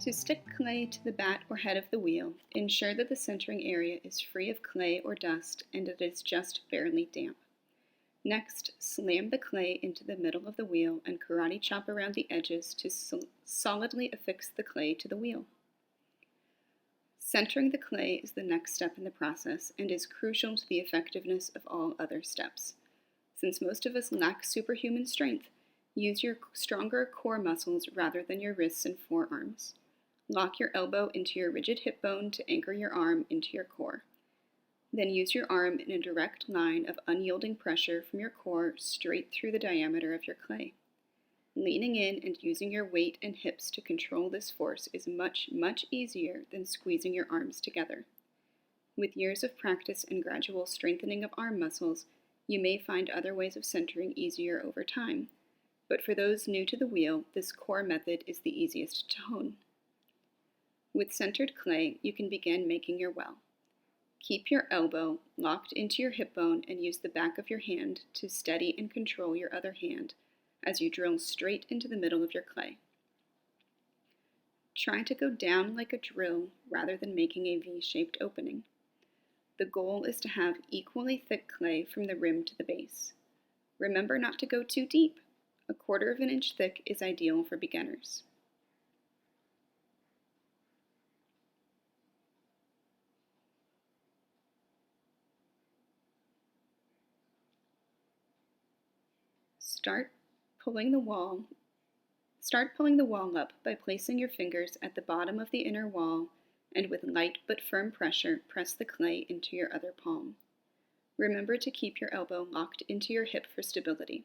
To stick clay to the bat or head of the wheel, ensure that the centering area is free of clay or dust and it is just barely damp. Next, slam the clay into the middle of the wheel and karate chop around the edges to solidly affix the clay to the wheel. Centering the clay is the next step in the process and is crucial to the effectiveness of all other steps. Since most of us lack superhuman strength, use your stronger core muscles rather than your wrists and forearms. Lock your elbow into your rigid hip bone to anchor your arm into your core. Then use your arm in a direct line of unyielding pressure from your core straight through the diameter of your clay. Leaning in and using your weight and hips to control this force is much, much easier than squeezing your arms together. With years of practice and gradual strengthening of arm muscles, you may find other ways of centering easier over time, but for those new to the wheel, this core method is the easiest to hone. With centered clay, you can begin making your well. Keep your elbow locked into your hip bone and use the back of your hand to steady and control your other hand as you drill straight into the middle of your clay. Try to go down like a drill rather than making a V-shaped opening. The goal is to have equally thick clay from the rim to the base. Remember not to go too deep. 1/4 of an inch thick is ideal for beginners. Start pulling the wall up by placing your fingers at the bottom of the inner wall and with light but firm pressure, press the clay into your other palm. Remember to keep your elbow locked into your hip for stability.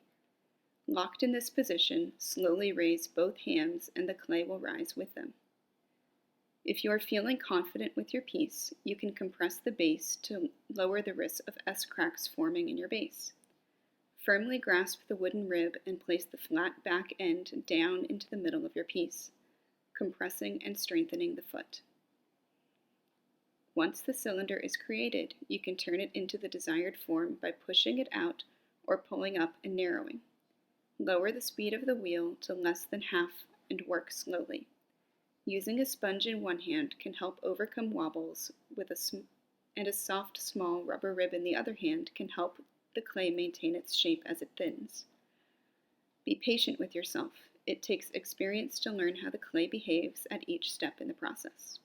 Locked in this position, slowly raise both hands and the clay will rise with them. If you are feeling confident with your piece, you can compress the base to lower the risk of S-cracks forming in your base. Firmly grasp the wooden rib and place the flat back end down into the middle of your piece, compressing and strengthening the foot. Once the cylinder is created, you can turn it into the desired form by pushing it out or pulling up and narrowing. Lower the speed of the wheel to less than half and work slowly. Using a sponge in one hand can help overcome wobbles and a soft, small rubber rib in the other hand can help the clay maintain its shape as it thins. Be patient with yourself. It takes experience to learn how the clay behaves at each step in the process.